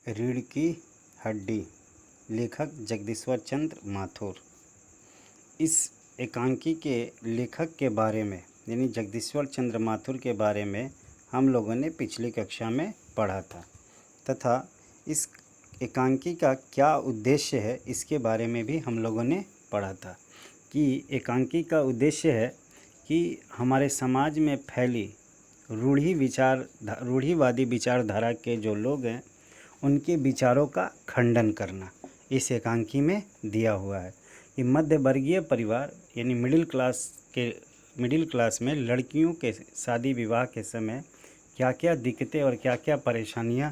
रीढ़ की हड्डी, लेखक जगदीश्वर चंद्र माथुर। इस एकांकी के लेखक के बारे में यानी जगदीश्वर चंद्र माथुर के बारे में हम लोगों ने पिछली कक्षा में पढ़ा था तथा इस एकांकी का क्या उद्देश्य है इसके बारे में भी हम लोगों ने पढ़ा था कि एकांकी का उद्देश्य है कि हमारे समाज में फैली रूढ़िवादी विचारधारा के जो लोग हैं उनके विचारों का खंडन करना इस एकांकी में दिया हुआ है कि मध्य वर्गीय परिवार यानी मिडिल क्लास में लड़कियों के शादी विवाह के समय क्या क्या दिक्कतें और क्या क्या परेशानियां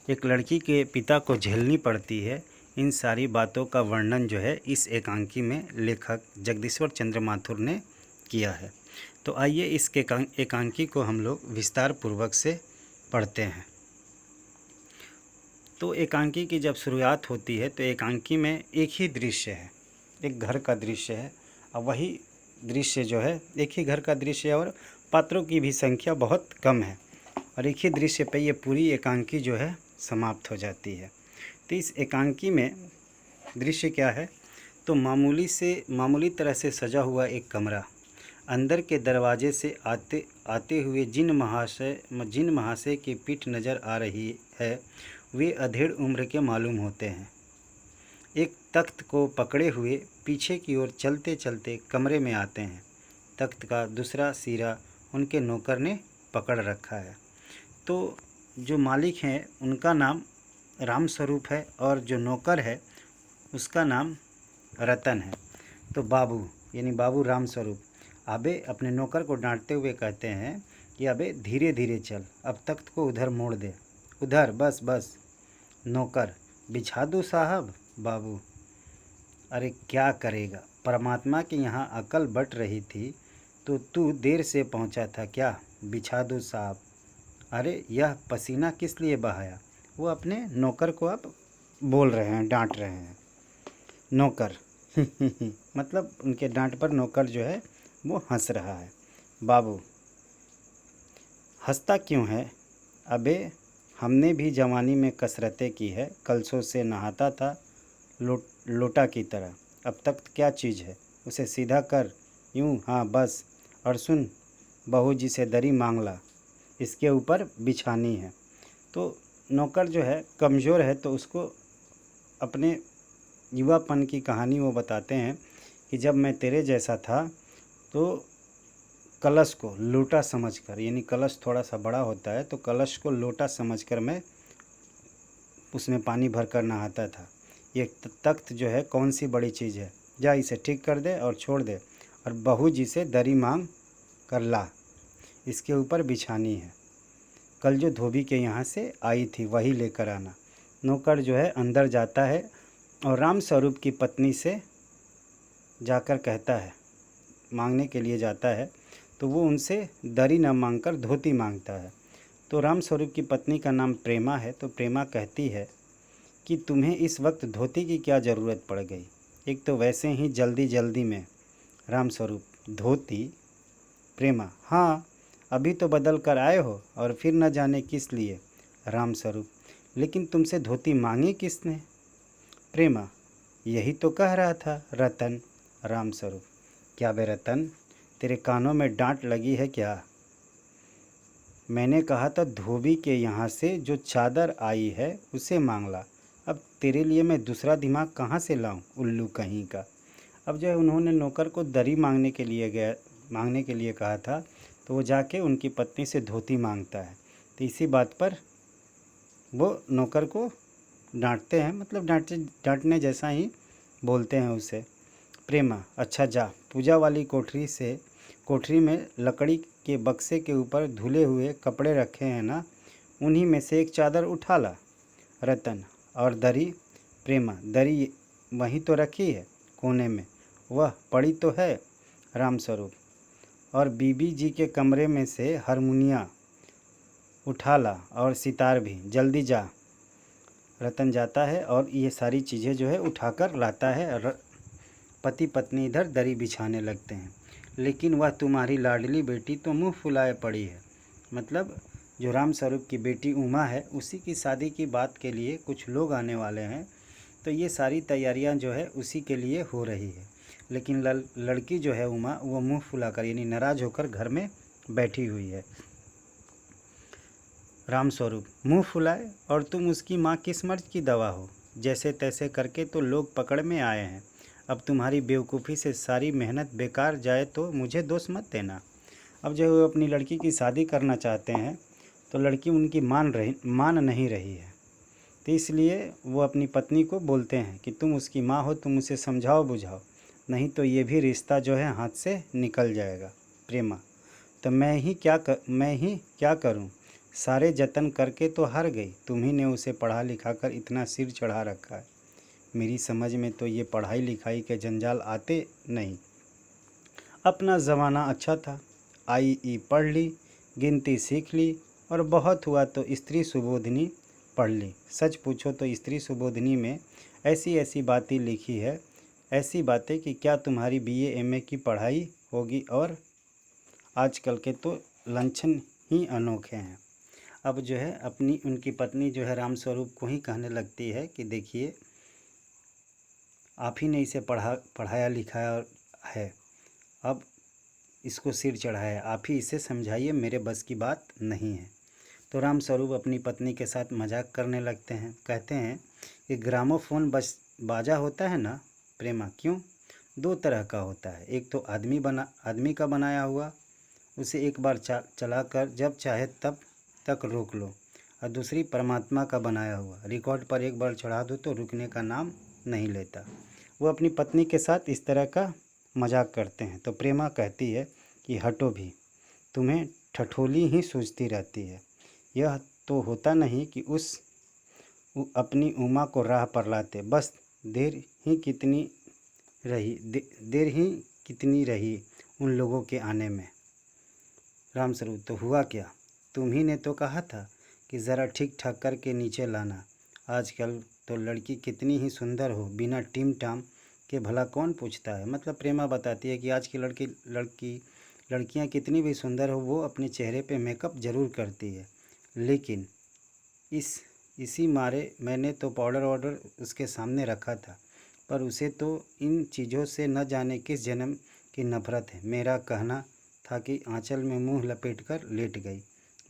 एक लड़की के पिता को झेलनी पड़ती है, इन सारी बातों का वर्णन जो है इस एकांकी में लेखक जगदीश्वर चंद्र माथुर ने किया है। तो आइए इस एकांकी को हम लोग विस्तार पूर्वक से पढ़ते हैं। तो एकांकी की जब शुरुआत होती है तो एकांकी में एक ही दृश्य है, एक घर का दृश्य है और वही दृश्य जो है एक ही घर का दृश्य है और पात्रों की भी संख्या बहुत कम है और एक ही दृश्य पे ये पूरी एकांकी जो है समाप्त हो जाती है। तो इस एकांकी में दृश्य क्या है तो मामूली तरह से सजा हुआ एक कमरा, अंदर के दरवाजे से आते हुए जिन महाशय की पीठ नज़र आ रही है वे अधेड़ उम्र के मालूम होते हैं। एक तख्त को पकड़े हुए पीछे की ओर चलते चलते कमरे में आते हैं। तख्त का दूसरा सिरा उनके नौकर ने पकड़ रखा है। तो जो मालिक हैं उनका नाम राम स्वरूप है और जो नौकर है उसका नाम रतन है। तो बाबू यानी बाबू राम स्वरूप अबे अपने नौकर को डांटते हुए कहते हैं कि अबे धीरे धीरे चल, अब तख्त को उधर मोड़ दे, उधर बस बस। नौकर बिछा दूँ साहब। बाबू अरे क्या करेगा, परमात्मा के यहाँ अकल बट रही थी तो तू देर से पहुँचा था क्या, बिछा दूँ साहब। अरे यह पसीना किस लिए बहाया। वो अपने नौकर को अब बोल रहे हैं, डांट रहे हैं। नौकर मतलब उनके डांट पर नौकर जो है वो हंस रहा है। बाबू हंसता क्यों है। अबे हमने भी जवानी में कसरतें की है, कलशों से नहाता था लोटा की तरह। अब तक क्या चीज़ है, उसे सीधा कर यूँ, हाँ बस। और सुन, बहू जी से दरी मांग ला, इसके ऊपर बिछानी है। तो नौकर जो है कमज़ोर है तो उसको अपने युवापन की कहानी वो बताते हैं कि जब मैं तेरे जैसा था तो कलश को लोटा समझकर, यानी कलश थोड़ा सा बड़ा होता है तो कलश को लोटा समझकर मैं उसमें पानी भर कर नहाता था। ये तख्त जो है कौन सी बड़ी चीज़ है, जा इसे ठीक कर दे और छोड़ दे और बहू जी से दरी मांग कर ला, इसके ऊपर बिछानी है। कल जो धोबी के यहाँ से आई थी वही लेकर आना। नौकर जो है अंदर जाता है और राम स्वरूप की पत्नी से जाकर कहता है, मांगने के लिए जाता है तो वो उनसे दरी न मांगकर धोती मांगता है। तो राम स्वरूप की पत्नी का नाम प्रेमा है। तो प्रेमा कहती है कि तुम्हें इस वक्त धोती की क्या ज़रूरत पड़ गई, एक तो वैसे ही जल्दी जल्दी में। राम स्वरूप धोती। प्रेमा हाँ, अभी तो बदल कर आए हो और फिर न जाने किस लिए। राम स्वरूप लेकिन तुमसे धोती मांगी किसने। प्रेमा यही तो कह रहा था रतन। राम स्वरूप क्या बे रतन, तेरे कानों में डांट लगी है क्या। मैंने कहा था धोबी के यहाँ से जो चादर आई है उसे मांग ला, अब तेरे लिए मैं दूसरा दिमाग कहाँ से लाऊं, उल्लू कहीं का। अब जो है उन्होंने नौकर को दरी मांगने के लिए कहा था तो वो जाके उनकी पत्नी से धोती मांगता है। तो इसी बात पर वो नौकर को डांटते हैं, मतलब डांटने जैसा ही बोलते हैं उसे। प्रेमा अच्छा जा, पूजा वाली कोठरी में लकड़ी के बक्से के ऊपर धुले हुए कपड़े रखे हैं ना, उन्हीं में से एक चादर उठा ला। रतन और दरी। प्रेमा दरी वहीं तो रखी है कोने में, वह पड़ी तो है। राम स्वरूप और बीबी जी के कमरे में से हारमोनिया उठा ला और सितार भी, जल्दी जा। रतन जाता है और ये सारी चीज़ें जो है उठाकर लाता है। पति पत्नी इधर दरी बिछाने लगते हैं। लेकिन वह तुम्हारी लाडली बेटी तो मुंह फुलाए पड़ी है, मतलब जो राम स्वरूप की बेटी उमा है उसी की शादी की बात के लिए कुछ लोग आने वाले हैं, तो ये सारी तैयारियां जो है उसी के लिए हो रही है। लेकिन लड़की जो है उमा वो मुंह फुलाकर यानी नाराज़ होकर घर में बैठी हुई है। राम स्वरूप मुंह फुलाए, और तुम उसकी माँ किस मर्ज की दवा हो? जैसे तैसे करके तो लोग पकड़ में आए हैं। अब तुम्हारी बेवकूफ़ी से सारी मेहनत बेकार जाए तो मुझे दोष मत देना। अब जो वो अपनी लड़की की शादी करना चाहते हैं, तो लड़की उनकी मान नहीं रही है। तो इसलिए वो अपनी पत्नी को बोलते हैं कि तुम उसकी माँ हो, तुम उसे समझाओ बुझाओ, नहीं तो ये भी रिश्ता जो है हाथ से निकल जाएगा। प्रेमा, तो मैं ही क्या करूं? सारे जतन करके तो हार गई। तुम्ही ने उसे पढ़ा लिखा कर इतना सिर चढ़ा रखा है। मेरी समझ में तो ये पढ़ाई लिखाई के जंजाल आते नहीं। अपना ज़माना अच्छा था, आई पढ़ ली, गिनती सीख ली, और बहुत हुआ तो स्त्री सुबोधिनी पढ़ ली। सच पूछो तो स्त्री सुबोधिनी में ऐसी ऐसी बातें लिखी है, ऐसी बातें कि क्या तुम्हारी बीए एमए की पढ़ाई होगी। और आजकल के तो लंछन ही अनोखे हैं। अब जो है अपनी उनकी पत्नी जो है राम स्वरूप को ही कहने लगती है कि देखिए, आप ही ने इसे पढ़ाया लिखाया है, अब इसको सिर चढ़ाया, आप ही इसे समझाइए, मेरे बस की बात नहीं है। तो राम स्वरूप अपनी पत्नी के साथ मजाक करने लगते हैं। कहते हैं कि ग्रामोफोन बाजा होता है ना प्रेमा, क्यों? दो तरह का होता है। एक तो आदमी का बनाया हुआ, उसे एक बार चलाकर जब चाहे तब तक रोक लो, और दूसरी परमात्मा का बनाया हुआ, रिकॉर्ड पर एक बार चढ़ा दो तो रुकने का नाम नहीं लेता। वो अपनी पत्नी के साथ इस तरह का मजाक करते हैं। तो प्रेमा कहती है कि हटो भी, तुम्हें ठठोली ही सूझती रहती है। यह तो होता नहीं कि अपनी उमा को राह पर लाते, बस देर ही कितनी रही उन लोगों के आने में। राम स्वरूप, तो हुआ क्या? तुम्ही ने तो कहा था कि ज़रा ठीक ठाक करके नीचे लाना। आजकल तो लड़की कितनी ही सुंदर हो, बिना टीम टाम के भला कौन पूछता है। मतलब प्रेमा बताती है कि आज की लड़कियां कितनी भी सुंदर हो, वो अपने चेहरे पे मेकअप ज़रूर करती है। लेकिन इसी मारे मैंने तो पाउडर उसके सामने रखा था, पर उसे तो इन चीज़ों से न जाने किस जन्म की नफरत है। मेरा कहना था कि आंचल में मुंह लपेटकर लेट गई।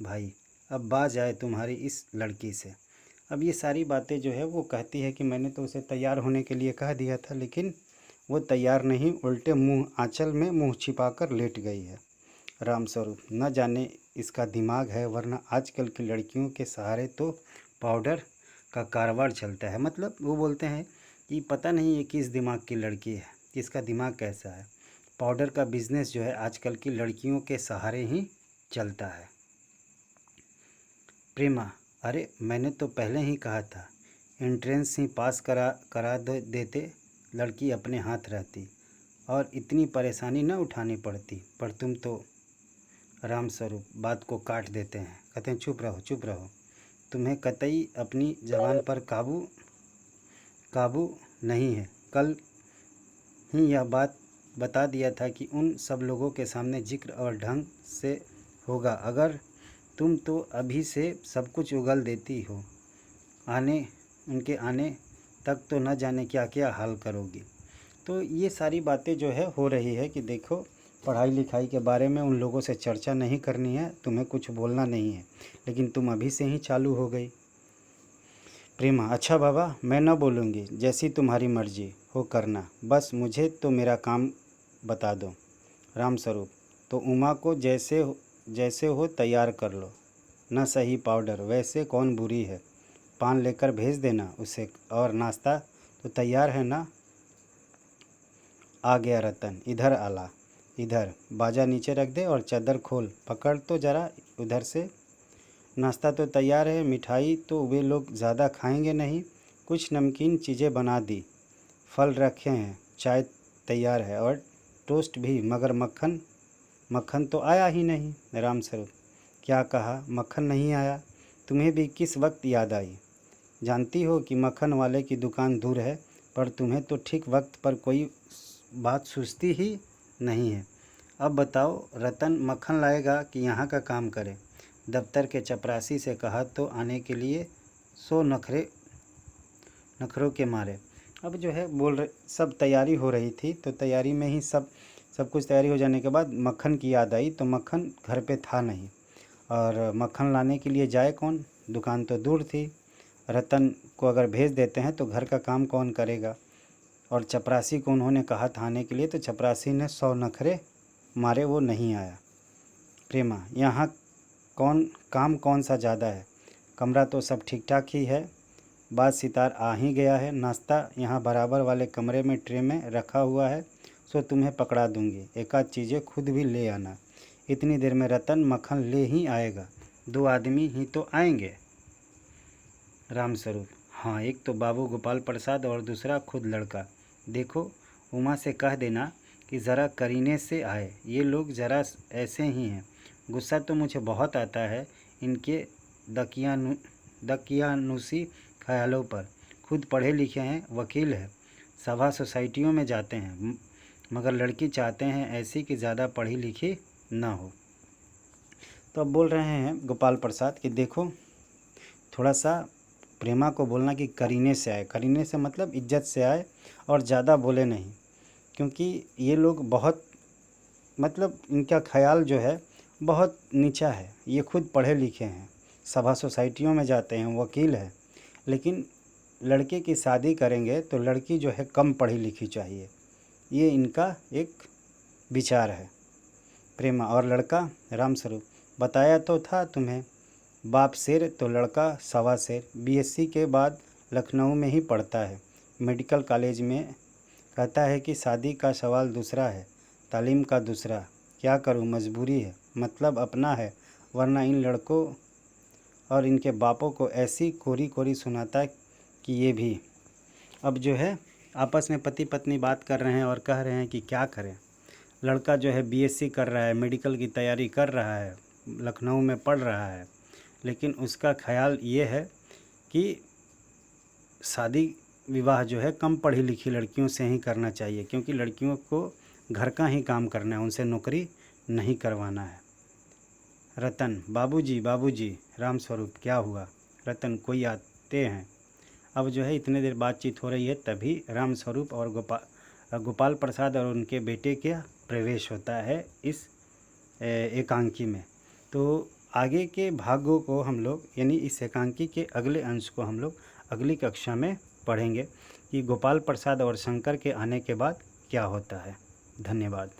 भाई, अब बाज आए तुम्हारी इस लड़की से। अब ये सारी बातें जो है वो कहती है कि मैंने तो उसे तैयार होने के लिए कह दिया था, लेकिन वो तैयार नहीं, उल्टे आंचल में मुंह छिपाकर लेट गई है। राम स्वरूप, न जाने इसका दिमाग है, वरना आजकल की लड़कियों के सहारे तो पाउडर का कारोबार चलता है। मतलब वो बोलते हैं कि पता नहीं ये किस दिमाग की लड़की है, किसका दिमाग कैसा है। पाउडर का बिजनेस जो है आजकल की लड़कियों के सहारे ही चलता है। प्रेमा, अरे मैंने तो पहले ही कहा था, एंट्रेंस ही पास करा देते, लड़की अपने हाथ रहती और इतनी परेशानी न उठानी पड़ती। पर तुम तो राम स्वरूप बात को काट देते हैं, कहते हैं चुप रहो चुप रहो, तुम्हें कतई अपनी ज़बान पर काबू नहीं है। कल ही यह बात बता दिया था कि उन सब लोगों के सामने जिक्र और ढंग से होगा। अगर तुम तो अभी से सब कुछ उगल देती हो, उनके आने तक तो न जाने क्या क्या हाल करोगी। तो ये सारी बातें जो है हो रही है कि देखो, पढ़ाई लिखाई के बारे में उन लोगों से चर्चा नहीं करनी है, तुम्हें कुछ बोलना नहीं है, लेकिन तुम अभी से ही चालू हो गई। प्रेमा, अच्छा बाबा, मैं न बोलूँगी, जैसी तुम्हारी मर्जी हो करना, बस मुझे तो मेरा काम बता दो। राम स्वरूप, तो उमा को जैसे हो तैयार कर लो। न सही पाउडर, वैसे कौन बुरी है, पान लेकर भेज देना उसे, और नाश्ता तो तैयार है ना? आ गया रतन, इधर आला, इधर बाजा नीचे रख दे और चादर खोल, पकड़ तो ज़रा उधर से। नाश्ता तो तैयार है, मिठाई तो वे लोग ज़्यादा खाएंगे नहीं, कुछ नमकीन चीज़ें बना दी, फल रखे हैं, चाय तैयार है और टोस्ट भी, मगर मक्खन तो आया ही नहीं। राम स्वरूप, क्या कहा? मक्खन नहीं आया? तुम्हें भी किस वक्त याद आई? जानती हो कि मक्खन वाले की दुकान दूर है, पर तुम्हें तो ठीक वक्त पर कोई बात सूझती ही नहीं है। अब बताओ, रतन मक्खन लाएगा कि यहाँ का काम करे? दफ्तर के चपरासी से कहा तो आने के लिए 100 नखरों के मारे। अब जो है बोल रहे, सब तैयारी हो रही थी, तो तैयारी में ही सब कुछ तैयारी हो जाने के बाद मक्खन की याद आई, तो मक्खन घर पे था नहीं, और मक्खन लाने के लिए जाए कौन, दुकान तो दूर थी। रतन को अगर भेज देते हैं तो घर का काम कौन करेगा, और चपरासी को उन्होंने कहा था आने के लिए, तो चपरासी ने 100 नखरे मारे, वो नहीं आया। प्रेमा, यहाँ कौन सा ज़्यादा है, कमरा तो सब ठीक ठाक ही है, बात सितार आ ही गया है, नाश्ता यहाँ बराबर वाले कमरे में ट्रे में रखा हुआ है, सो तुम्हें पकड़ा दूंगी, एक आध चीज़ें खुद भी ले आना। इतनी देर में रतन मक्खन ले ही आएगा, 2 आदमी ही तो आएंगे। रामस्वरूप, हाँ, एक तो बाबू गोपाल प्रसाद और दूसरा खुद लड़का। देखो, उमा से कह देना कि ज़रा करीने से आए, ये लोग ज़रा ऐसे ही हैं। गुस्सा तो मुझे बहुत आता है इनके दकियानुसी ख्यालों पर। खुद पढ़े लिखे हैं, वकील है, सभा सोसाइटियों में जाते हैं, मगर लड़की चाहते हैं ऐसी कि ज़्यादा पढ़ी लिखी ना हो। तो अब बोल रहे हैं गोपाल प्रसाद कि देखो, थोड़ा सा प्रेमा को बोलना कि करीने से आए, करीने से मतलब इज्जत से आए, और ज़्यादा बोले नहीं, क्योंकि ये लोग बहुत, मतलब इनका ख्याल जो है बहुत नीचा है। ये खुद पढ़े लिखे हैं, सभा सोसाइटियों में जाते हैं, वकील है, लेकिन लड़के की शादी करेंगे तो लड़की जो है कम पढ़ी लिखी चाहिए, ये इनका एक विचार है। प्रेमा, और लड़का? रामस्वरूप, बताया तो था तुम्हें, बाप शेर तो लड़का सवा शेर, बीएससी के बाद लखनऊ में ही पढ़ता है, मेडिकल कॉलेज में। कहता है कि शादी का सवाल दूसरा है, तालीम का दूसरा। क्या करूं, मजबूरी है, मतलब अपना है, वरना इन लड़कों और इनके बापों को ऐसी कोरी कोरी सुनाता कि ये भी। अब जो है आपस में पति पत्नी बात कर रहे हैं और कह रहे हैं कि क्या करें। लड़का जो है बीएससी कर रहा है, मेडिकल की तैयारी कर रहा है, लखनऊ में पढ़ रहा है, लेकिन उसका ख्याल ये है कि शादी विवाह जो है कम पढ़ी लिखी लड़कियों से ही करना चाहिए, क्योंकि लड़कियों को घर का ही काम करना है, उनसे नौकरी नहीं करवाना है। रतन, बाबूजी बाबूजी। रामस्वरूप, क्या हुआ? रतन, कोई आते हैं। अब जो है इतने देर बातचीत हो रही है, तभी रामस्वरूप और गोपाल प्रसाद और उनके बेटे का प्रवेश होता है इस एकांकी में। तो आगे के भागों को हम लोग, यानी इस एकांकी के अगले अंश को हम लोग अगली कक्षा में पढ़ेंगे कि गोपाल प्रसाद और शंकर के आने के बाद क्या होता है। धन्यवाद।